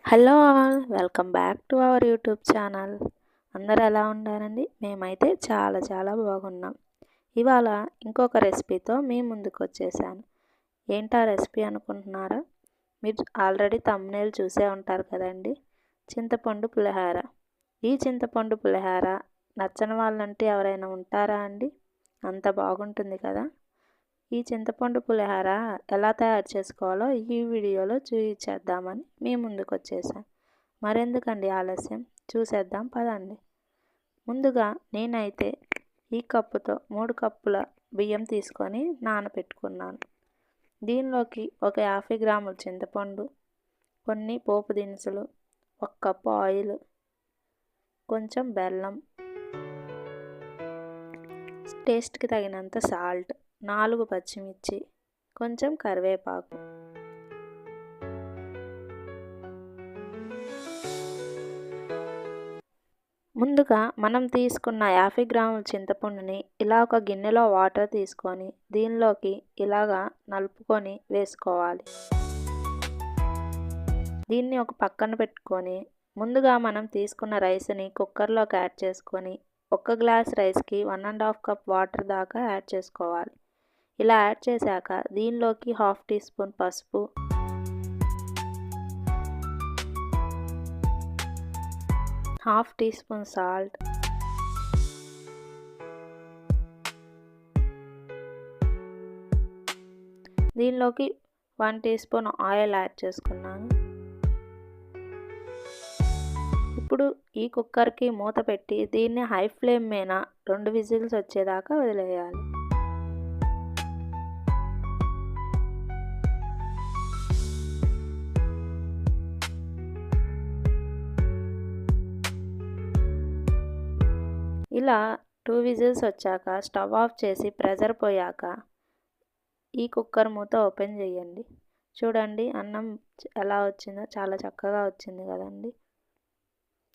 Hello all, welcome back to our YouTube channel. అందరు ఎలా ఉన్నారండి? మేమైతే చాలా బాగున్నాం. ఇవాళ ఇంకొక రెసిపీతో మీ ముందుకు వచ్చేసాను. ఏంటా రెసిపీ అనుకుంటున్నారా? మీరు ఆల్రెడీ థంబ్నెయిల్ చూసే ఉంటారు కదండి. చింతపండు పులిహోర. ఈ చింతపండు పులిహోర నచ్చని వాళ్ళంటే ఎవరైనా ఉంటారా అండి? అంత బాగుంటుంది కదా. ఈ చింతపండు పులిహోర ఎలా తయారు చేసుకోవాలో ఈ వీడియోలో చూపించేద్దామని మీ ముందుకు వచ్చేసాను. మరెందుకండి ఆలస్యం, చూసేద్దాం పదండి. ముందుగా నేనైతే ఈ కప్పుతో 3 కప్పుల బియ్యం తీసుకొని నానబెట్టుకున్నాను. దీనిలోకి ఒక 50 గ్రాముల చింతపండు, కొన్ని పోపు దినుసులు, 1 కప్పు ఆయిల్, కొంచెం బెల్లం, టేస్ట్కి తగినంత సాల్ట్, 4 పచ్చిమిర్చి, కొంచెం కరివేపాకు. ముందుగా మనం తీసుకున్న 50 గ్రాముల చింతపండుని ఇలా ఒక గిన్నెలో వాటర్ తీసుకొని దీనిలోకి ఇలాగా నలుపుకొని వేసుకోవాలి. దీన్ని ఒక పక్కన పెట్టుకొని ముందుగా మనం తీసుకున్న రైస్ని కుక్కర్లోకి యాడ్ చేసుకొని 1 గ్లాస్ రైస్కి 1.5 కప్ వాటర్ దాకా యాడ్ చేసుకోవాలి. ఇలా యాడ్ చేశాక దీనిలోకి 1/2 టీ స్పూన్ పసుపు, హాఫ్ టీ స్పూన్ సాల్ట్, దీనిలోకి 1 టీ స్పూన్ ఆయిల్ యాడ్ చేసుకున్నాను. ఇప్పుడు ఈ కుక్కర్కి మూత పెట్టి దీన్ని హై ఫ్లేమ్ మీద 2 విజిల్స్ వచ్చేదాకా వదిలేయాలి. ఇలా 2 విజిల్స్ వచ్చాక స్టవ్ ఆఫ్ చేసి ప్రెషర్ పోయాక ఈ కుక్కర్ మూత ఓపెన్ చేయండి. చూడండి అన్నం ఎలా వచ్చిందో, చాలా చక్కగా వచ్చింది కదండి.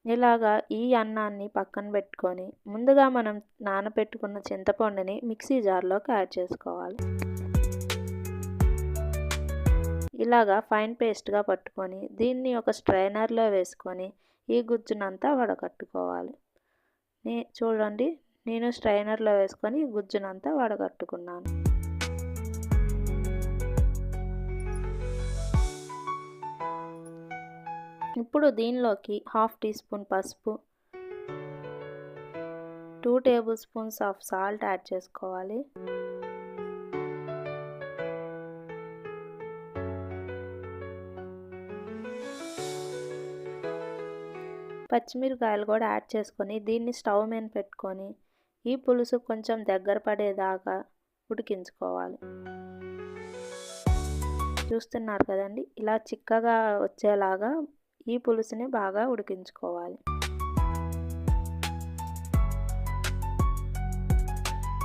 ఇలాగా ఈ అన్నాన్ని పక్కన పెట్టుకొని ముందుగా మనం నానబెట్టుకున్న చింతపండుని మిక్సీ జార్లోకి యాడ్ చేసుకోవాలి. ఇలాగా ఫైన్ పేస్ట్గా పట్టుకొని దీన్ని ఒక స్ట్రైనర్లో వేసుకొని ఈ గుజ్జునంతా వడకట్టుకోవాలి. చూడండి, నేను స్ట్రైనర్లో వేసుకొని గుజ్జునంతా వడకట్టుకున్నాను. ఇప్పుడు దీనిలోకి 1/2 టీ స్పూన్ పసుపు, 2 table spoons of salt add చేసుకోవాలి. పచ్చిమిరకాయలు కూడా యాడ్ చేసుకొని దీన్ని స్టవ్ మీద పెట్టుకొని ఈ పులుసు కొంచెం దగ్గర పడేదాకా ఉడికించుకోవాలి. చూస్తున్నారు కదండి, ఇలా చిక్కగా వచ్చేలాగా ఈ పులుసుని బాగా ఉడికించుకోవాలి.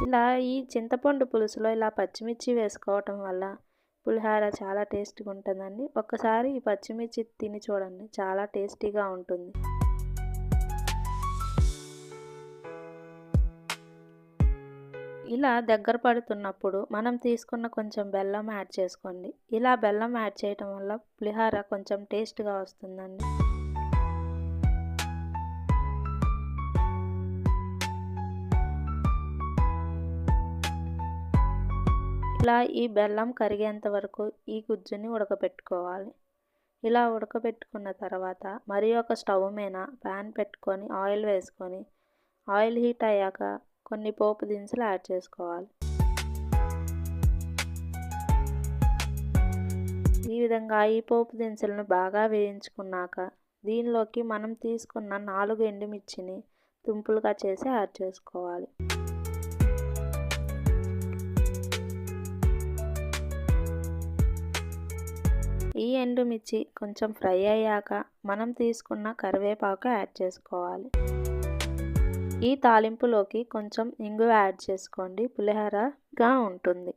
ఇలా ఈ చింతపండు పులుసులో ఇలా పచ్చిమిర్చి వేసుకోవటం వల్ల పులిహోర చాలా టేస్టీగా ఉంటుందండి. ఒక్కసారి ఈ పచ్చిమిర్చి తిని చూడండి, చాలా టేస్టీగా ఉంటుంది. ఇలా దగ్గర పడుతున్నప్పుడు మనం తీసుకున్న కొంచెం బెల్లం యాడ్ చేసుకోండి. ఇలా బెల్లం యాడ్ చేయటం వల్ల పులిహోర కొంచెం టేస్ట్గా వస్తుందండి. ఇలా ఈ బెల్లం కరిగేంత వరకు ఈ గుజ్జుని ఉడకబెట్టుకోవాలి. ఇలా ఉడకబెట్టుకున్న తర్వాత మరి ఒక స్టవ్ మీద ప్యాన్ పెట్టుకొని ఆయిల్ వేసుకొని ఆయిల్ హీట్ అయ్యాక కొన్ని పోపు దినుసులు యాడ్ చేసుకోవాలి. ఈ విధంగా ఈ పోపు దినుసులను బాగా వేయించుకున్నాక దీనిలోకి మనం తీసుకున్న 4 ఎండుమిర్చిని తుంపులుగా చేసి యాడ్ చేసుకోవాలి. ఈ ఎండుమిర్చి కొంచెం ఫ్రై అయ్యాక మనం తీసుకున్న కరివేపాకు యాడ్ చేసుకోవాలి. ఈ తాలింపులోకి కొంచెం ఇంగువ యాడ్ చేసుకోండి, పులిహోరగా ఉంటుంది.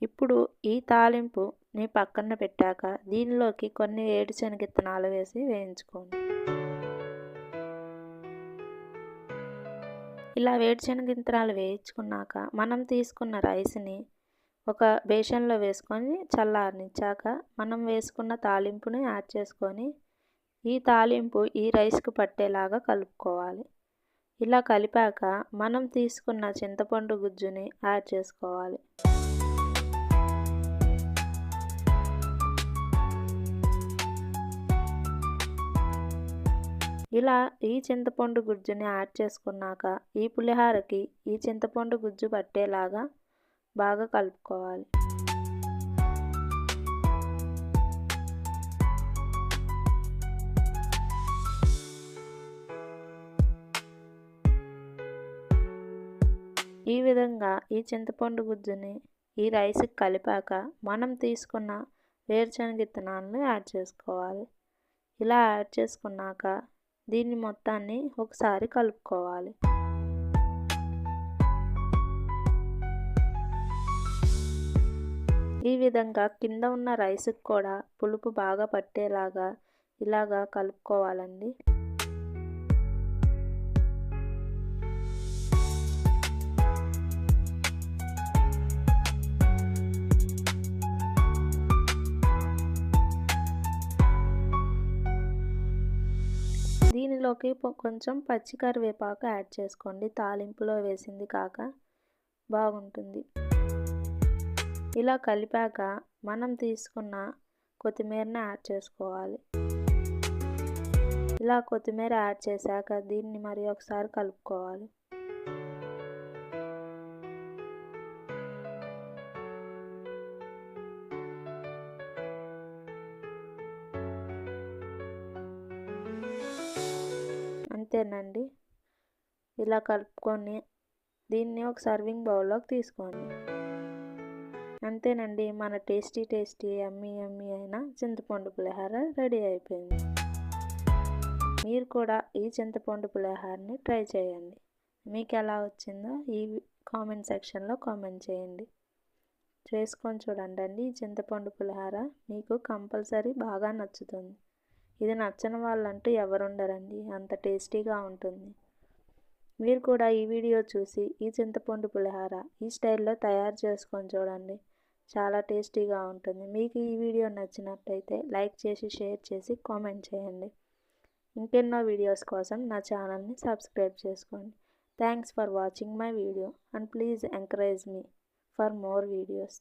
ఇప్పుడు ఈ తాలింపుని పక్కన పెట్టాక దీనిలోకి కొన్ని వేరుశనగ విత్తనాలు వేసి వేయించుకోండి. ఇలా వేరుశనగ విత్తనాలు వేయించుకున్నాక మనం తీసుకున్న రైస్ని ఒక బేషన్లో వేసుకొని చల్లారనిచ్చాక మనం వేసుకున్న తాలింపుని యాడ్ చేసుకొని ఈ తాలింపు ఈ రైస్కి పట్టేలాగా కలుపుకోవాలి. ఇలా కలిపాక మనం తీసుకున్న చింతపండు గుజ్జుని యాడ్ చేసుకోవాలి. ఇలా ఈ చింతపండు గుజ్జుని యాడ్ చేసుకున్నాక ఈ పులిహోరకి ఈ చింతపండు గుజ్జు పట్టేలాగా బాగా కలుపుకోవాలి. ఈ విధంగా ఈ చింతపండు గుజ్జుని ఈ రైస్కి కలిపాక మనం తీసుకున్న వేరుశనగ విత్తనాలను యాడ్ చేసుకోవాలి. ఇలా యాడ్ చేసుకున్నాక దీన్ని మొత్తాన్ని ఒకసారి కలుపుకోవాలి. ఈ విధంగా కింద ఉన్న రైస్కి కూడా పులుపు బాగా పట్టేలాగా ఇలాగా కలుపుకోవాలండి. దీనిలోకి కొంచెం పచ్చి కరివేపాకు యాడ్ చేసుకోండి. తాలింపులో వేసింది కాక బాగుంటుంది. ఇలా కలిపాక మనం తీసుకున్న కొత్తిమీరని యాడ్ చేసుకోవాలి. ఇలా కొత్తిమీర యాడ్ చేశాక దీన్ని మరి ఒకసారి కలుపుకోవాలి. అంతేనండి. ఇలా కలుపుకొని దీన్ని ఒక సర్వింగ్ బౌల్లోకి తీసుకోండి. అంతేనండి, మన టేస్టీ యమ్మీ అయిన చింతపండు పులిహోర రెడీ అయిపోయింది. మీరు కూడా ఈ చింతపండు పులిహోరని ట్రై చేయండి. మీకు ఎలా వచ్చిందో ఈ కామెంట్ సెక్షన్లో కామెంట్ చేయండి. చేసుకొని చూడండి. ఈ చింతపండు పులిహోర మీకు కంపల్సరీ బాగా నచ్చుతుంది. ఇది నచ్చని వాళ్ళంటూ ఎవరుండరండి, అంత టేస్టీగా ఉంటుంది. మీరు కూడా ఈ వీడియో చూసి ఈ చింతపండు పులిహోర ఈ స్టైల్లో తయారు చేసుకొని చూడండి. చాలా టేస్టీగా ఉంటుంది. మీకు ఈ వీడియో నచ్చినట్లయితే లైక్ చేసి, షేర్ చేసి, కామెంట్ చేయండి. ఇంకెన్నో వీడియోస్ కోసం నా ఛానల్ని సబ్స్క్రైబ్ చేసుకోండి. Thanks for watching my video and please encourage me for more videos.